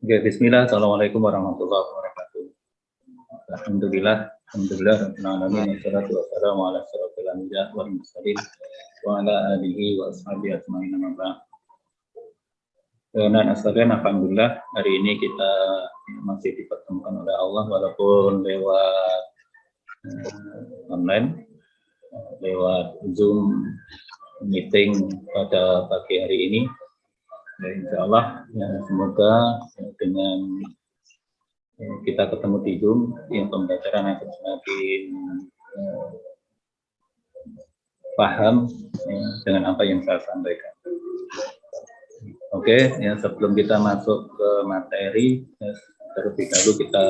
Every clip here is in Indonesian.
Oke, bismillah. Assalamualaikum warahmatullahi wabarakatuh. Alhamdulillah, rabbil alamin, wassalatu wassalamu ala asyrofil anbiya wal mursalin wa ala alihi wa ashabihi ajmain, amma ba'd. Dan alhamdulillah hari ini kita masih dipertemukan oleh Allah walaupun lewat online, lewat Zoom meeting pada pagi hari ini. Ya, insya Allah ya, semoga dengan kita ketemu di Zoom yang pembelajaran akan semakin paham ya, dengan apa yang saya sampaikan. Oke, ya, sebelum kita masuk ke materi, ya, terlebih dahulu kita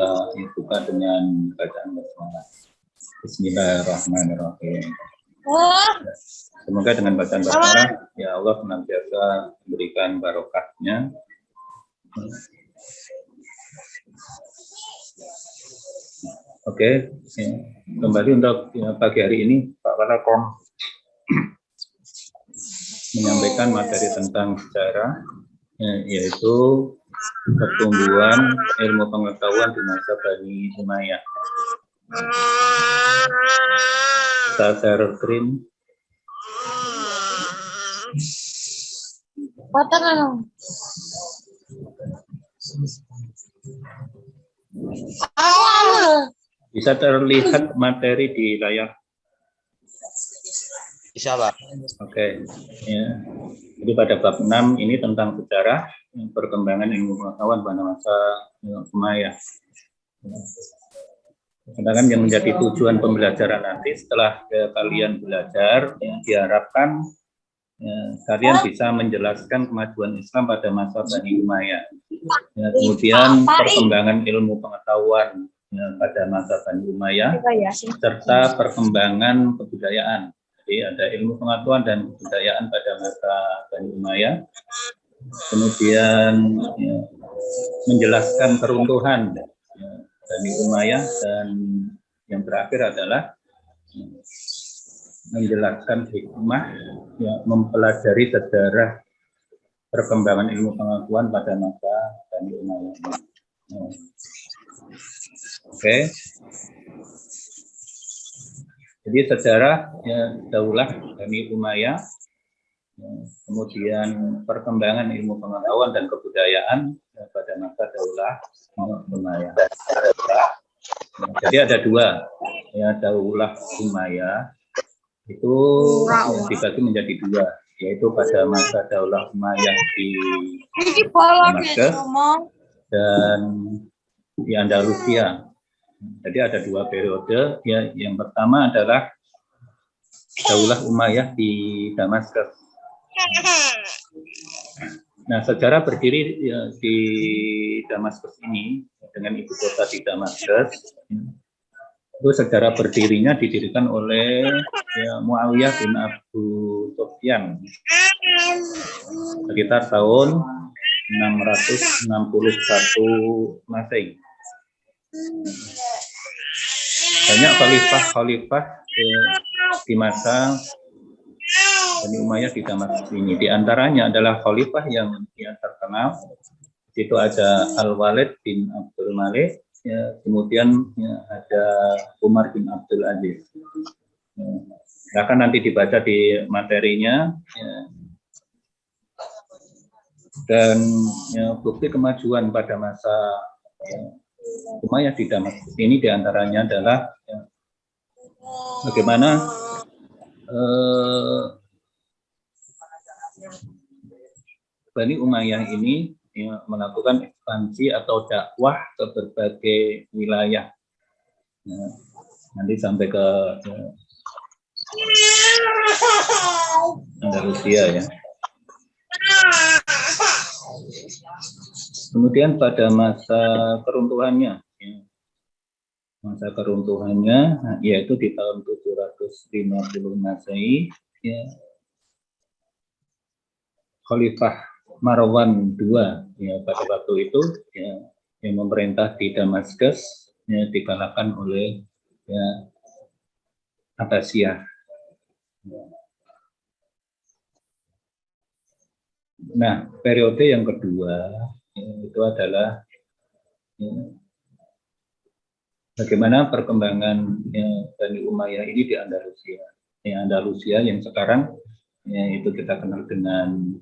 buka dengan bacaan basmalah. Bismillahirrahmanirrahim. Semoga dengan bacaan basmalah ya Allah senantiasa memberikan barokahnya. Oke, ya. Kembali untuk ya, pagi hari ini Pak Walakom menyampaikan materi tentang sejarah, ya, yaitu pertumbuhan ilmu pengetahuan di masa Bani Umayyah. Kita share screen. Bisa terlihat materi di layar? Bisa, Pak. Oke. Ya. Jadi pada bab 6 ini tentang sejarah perkembangan ilmu pengetahuan pada masa Umayyah. Sedangkan yang menjadi tujuan pembelajaran nanti setelah kalian belajar, ya, diharapkan ya, kalian bisa menjelaskan kemajuan Islam pada masa Bani Umayyah. Ya, kemudian perkembangan ilmu pengetahuan ya, pada masa Bani Umayyah, serta perkembangan kebudayaan. Jadi ada ilmu pengetahuan dan kebudayaan pada masa Bani Umayyah. Kemudian ya, menjelaskan keruntuhan ya, Bani Umayyah, dan yang terakhir adalah menjelaskan hikmah ya, mempelajari sejarah perkembangan ilmu pengetahuan pada masa Bani Umayyah. Oke. Jadi sejarah ya, Daulah Bani Umayyah, ya, kemudian perkembangan ilmu pengetahuan dan kebudayaan ya, pada masa Daulah Umayyah. Jadi ada dua, ya, Daulah Umayyah itu ya, dibagi menjadi dua, yaitu pada masa Daulah Umayyah di Damaskus dan di Andalusia. Jadi ada dua periode. Ya, yang pertama adalah Daulah Umayyah di Damaskus. Nah, sejarah berdiri ya, di Damaskus ini dengan ibu kota di Damaskus. Itu sejarah berdirinya didirikan oleh ya, Muawiyah bin Abu Sufyan sekitar tahun 661 Masehi. Banyak khalifah di masa Bani Umayyah di Damaskus ini. Di antaranya adalah khalifah yang terkenal. Itu ada Al-Walid bin Abdul Malik, ya, kemudian ya, ada Umar bin Abdul Aziz. Ya, akan nanti dibaca di materinya. Ya. Dan ya, bukti kemajuan pada masa ya, Umayyah di Damaskus ini diantaranya adalah ya, bagaimana Bani Umayyah ini ya, melakukan ekspansi atau dakwah ke berbagai wilayah. Ya, nanti sampai ke ya, Andalusia ya. Kemudian pada masa keruntuhannya, ya, yaitu di tahun 750 Masehi, ya, Khalifah Marwan II ya, pada waktu itu ya, yang memerintah di Damaskus ya, dikalahkan oleh ya, Abbasiyah. Nah, periode yang kedua itu adalah bagaimana perkembangan Bani Umayyah ini di Andalusia. Andalusia yang sekarang itu kita kenal dengan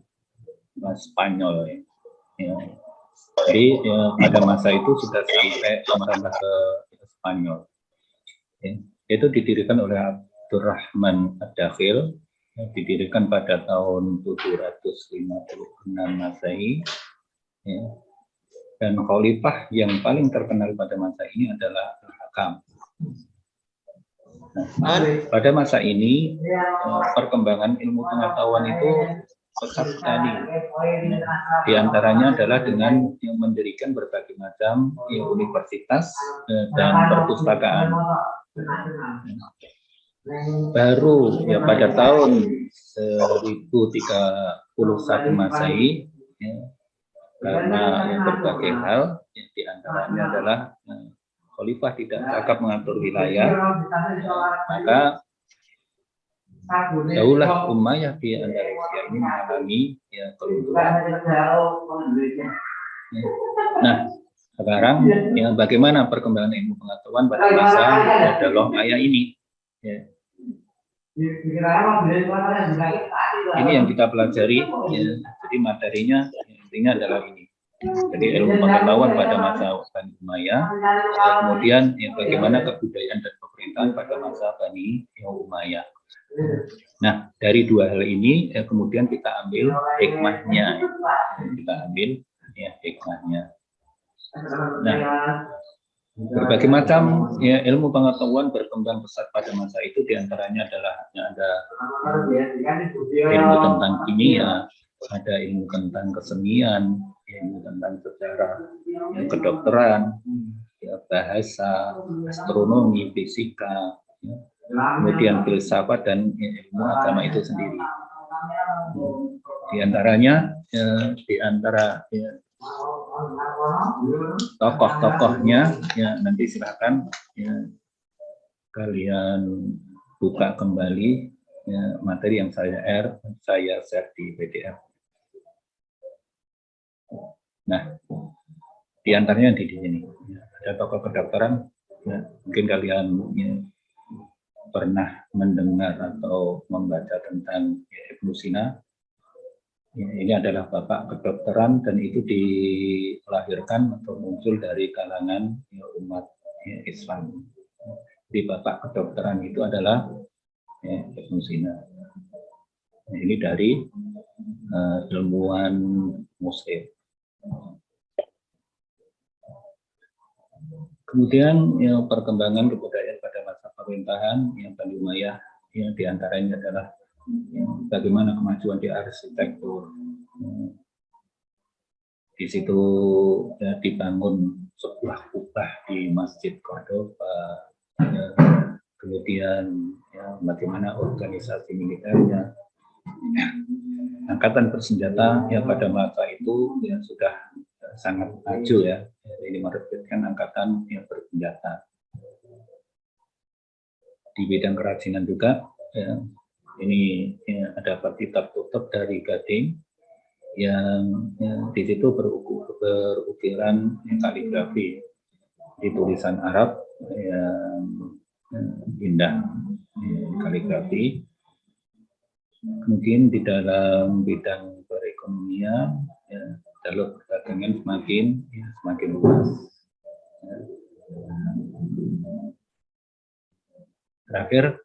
Spanyol. Jadi pada masa itu sudah sampai merambah ke Spanyol. Itu didirikan oleh Abdurrahman Ad-Dakhil, didirikan pada tahun 756 Masehi. Dan khalifah yang paling terkenal pada masa ini adalah Al-Hakam. Nah, pada masa ini perkembangan ilmu pengetahuan itu pesat sekali. Di antaranya adalah dengan yang mendirikan berbagai macam universitas dan perpustakaan. Baru ya pada tahun 1031 Masehi, karena berbagai hal, di antaranya adalah khalifah tidak cakap mengatur wilayah, maka Daulah Umayyah di Andalusia ini mengalami kelunturan. Nah, sekarang bagaimana perkembangan ilmu pengetahuan pada masa Daulah Umayyah ini? Ini yang kita pelajari, jadi materinya intinya adalah ini. Jadi ilmu pengetahuan pada masa Bani Umayyah, kemudian bagaimana kebudayaan dan pemerintahan pada masa Bani Umayyah. Nah, dari dua hal ini kemudian kita ambil hikmahnya, hikmahnya. Nah, berbagai macam ilmu pengetahuan berkembang pesat pada masa itu, diantaranya adalah ada ilmu tentang kimia, ada ilmu tentang kesenian, ilmu tentang sejarah, kedokteran, bahasa, astronomi, fisika, kemudian filsafat dan ilmu agama itu sendiri. Di antaranya, di antara tokoh-tokohnya, nanti silakan kalian buka kembali materi yang saya share di PDF. Nah, di antaranya di sini ada tokoh kedokteran, mungkin kalian pernah mendengar atau membaca tentang Ibnu Sina. Ini adalah bapak kedokteran dan itu dilahirkan atau muncul dari kalangan umat Islam. Di bapak kedokteran itu adalah Ibnu Sina. Ini dari ilmuwan Muslim. Kemudian perkembangan kebudayaan pada masa pemerintahan yang Bani Umayyah, yang diantaranya adalah bagaimana kemajuan di arsitektur. Di situ dibangun sebuah kubah di Masjid Cordoba, kemudian bagaimana organisasi militernya. Angkatan bersenjata pada masa itu sudah sangat maju ini merebutkan angkatan yang bersenjata. Di bidang kerajinan juga ini ada bati tertutup dari gading yang di situ berukiran kaligrafi di tulisan Arab yang indah, kaligrafi. Kemudian di dalam bidang perekonomian jalur perdagangan semakin luas. Terakhir,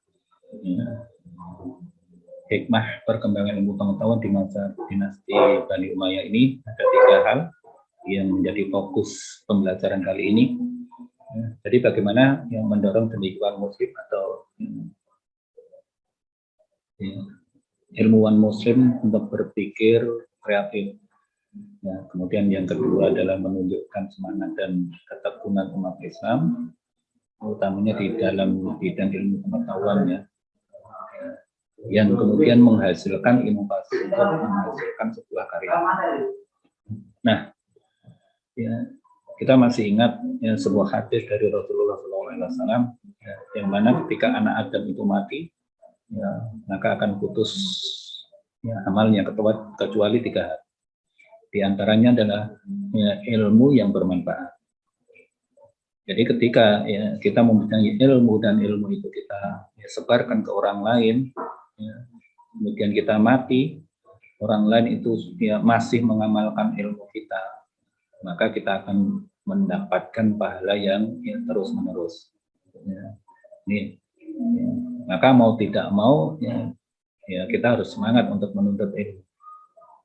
hikmah perkembangan ilmu pengetahuan di masa dinasti Bani Umayyah ini ada 3 hal yang menjadi fokus pembelajaran kali ini. Jadi bagaimana yang mendorong pemikiran Muslim atau ilmuwan Muslim untuk berpikir kreatif. Kemudian yang kedua adalah menunjukkan semangat dan ketekunan umat Islam, utamanya di dalam bidang ilmu pengetahuan yang kemudian menghasilkan inovasi untuk menghasilkan sebuah karya. Nah, kita masih ingat sebuah hadis dari Rasulullah SAW, yang mana ketika anak Adam itu mati, maka akan putus amalnya kecuali 3 hal. Di antaranya adalah ya, ilmu yang bermanfaat. Jadi ketika ya, kita mempunyai ilmu dan ilmu itu kita ya, sebarkan ke orang lain, ya, kemudian kita mati, orang lain itu ya, masih mengamalkan ilmu kita, maka kita akan mendapatkan pahala yang ya, terus menerus. Ya. Ini, ya. Maka mau tidak mau ya, ya kita harus semangat untuk menuntut ilmu.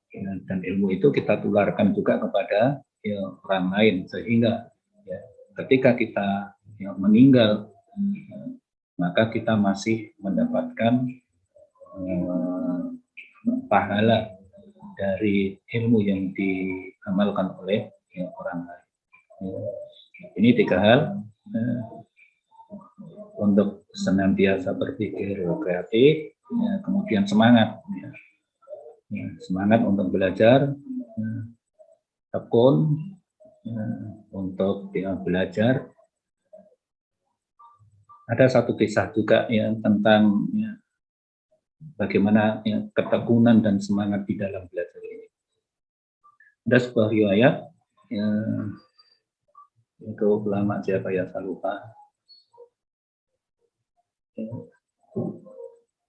Ya, dan ilmu itu kita tularkan juga kepada ya, orang lain sehingga ya, ketika kita ya, meninggal ya, maka kita masih mendapatkan pahala dari ilmu yang diamalkan oleh ya, orang lain. Ya. Ini 3 hal untuk senantiasa berpikir kreatif, ya, kemudian semangat, ya. Ya, semangat untuk belajar, ya, tekun ya, untuk ya, belajar. Ada satu kisah juga ya tentang ya, bagaimana ya, ketekunan dan semangat di dalam belajar ini. Ada sebuah riwayat ya, itu ulama siapa ya saya lupa.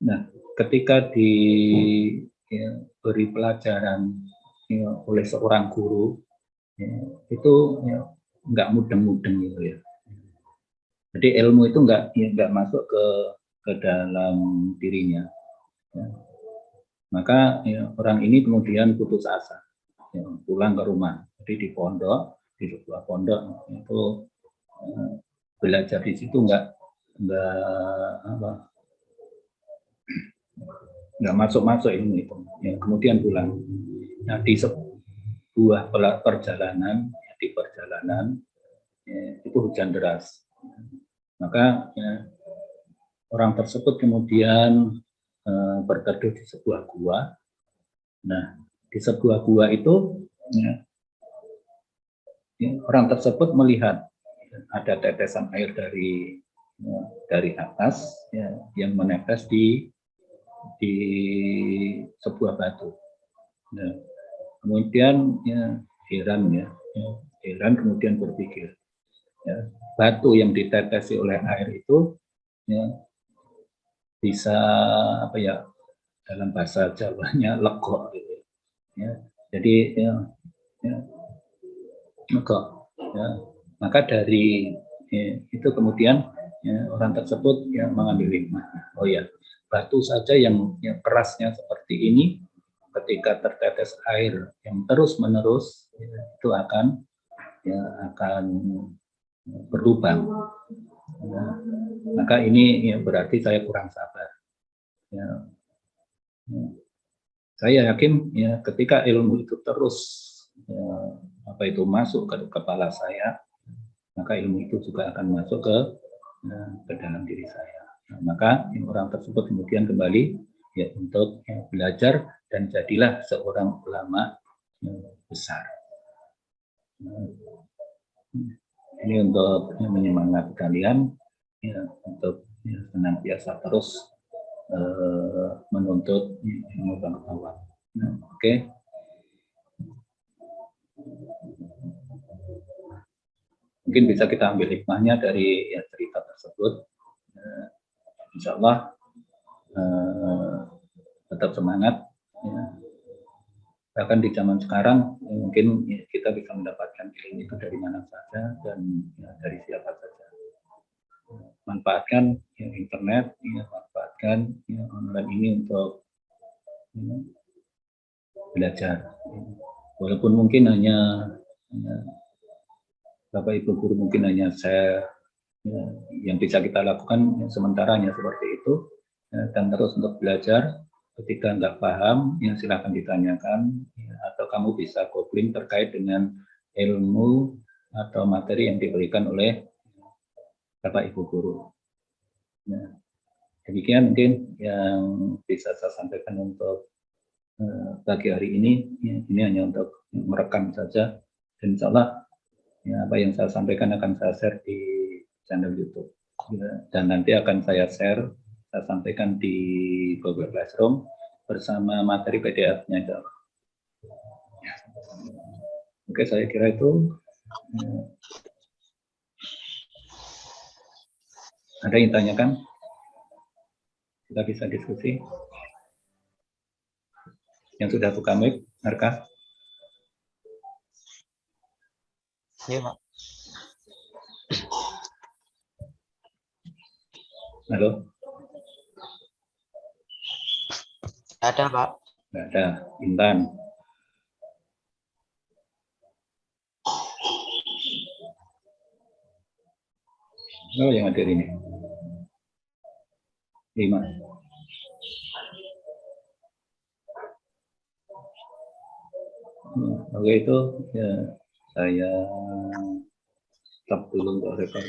Nah, ketika diberi pelajaran ya, oleh seorang guru, ya, itu ya, nggak mudeng-mudeng gitu ya. Jadi ilmu itu nggak masuk ke dalam dirinya. Ya. Maka ya, orang ini kemudian putus asa, ya, pulang ke rumah. Jadi di pondok, di sebuah pondok itu belajar di situ nggak masuk ilmu itu. Ya, kemudian pulang. Nah di sebuah perjalanan, ya, di perjalanan ya, itu hujan deras. Maka ya, orang tersebut kemudian berteduh di sebuah gua. Nah, di sebuah gua itu ya, orang tersebut melihat ada tetesan air dari atas ya, yang menetes di sebuah batu. Nah, kemudian ya, heran kemudian berpikir, ya, batu yang ditetesi oleh air itu ya, bisa apa ya dalam bahasa Jawanya legok gitu ya. Jadi ya, legok ya. Maka dari ya, itu kemudian ya, orang tersebut ya, mengambil hikmah. Oh ya, batu saja yang kerasnya seperti ini ketika tertetes air yang terus menerus ya, itu akan berlubang. Ya, maka ini ya, berarti saya kurang sabar. Ya, ya. Saya yakin ya ketika ilmu itu terus ya, masuk ke kepala saya, maka ilmu itu juga akan masuk ke dalam diri saya. Nah, maka orang tersebut kemudian kembali ya untuk ya, belajar dan jadilah seorang ulama yang besar. Nah, ini untuk ya, menyemangat kalian ya, untuk ya, senantiasa terus menuntut ilmu pengetahuan. Nah, oke. Mungkin bisa kita ambil hikmahnya dari ya, cerita tersebut. Insya Allah tetap semangat. Ya. Bahkan di zaman sekarang ya, mungkin ya, kita bisa mendapatkan ilmu itu dari mana saja dan ya, dari siapa saja. Manfaatkan ya, internet, ya, manfaatkan ya, online ini untuk ya, belajar. Walaupun mungkin hanya Bapak Ibu guru mungkin hanya share ya, yang bisa kita lakukan ya, sementara hanya seperti itu ya, dan terus untuk belajar. Ketika nggak paham ya silakan ditanyakan ya, atau kamu bisa googling terkait dengan ilmu atau materi yang diberikan oleh Bapak Ibu guru. Ya, demikian mungkin yang bisa saya sampaikan untuk pagi hari ini. Ya, ini hanya untuk merekam saja dan insya Allah ya, apa yang saya sampaikan akan saya share di channel YouTube ya, dan nanti akan saya sampaikan di Google Classroom bersama materi PDF-nya. Oke, saya kira itu. Ada yang tanyakan? Kita bisa diskusi. Yang sudah buka mic, Arka? Iya, Pak. Halo? Ada, Pak. Nggak ada. Intan? Oh, yang hadir ini. 5. Oke, itu ya, saya stop dulu untuk record.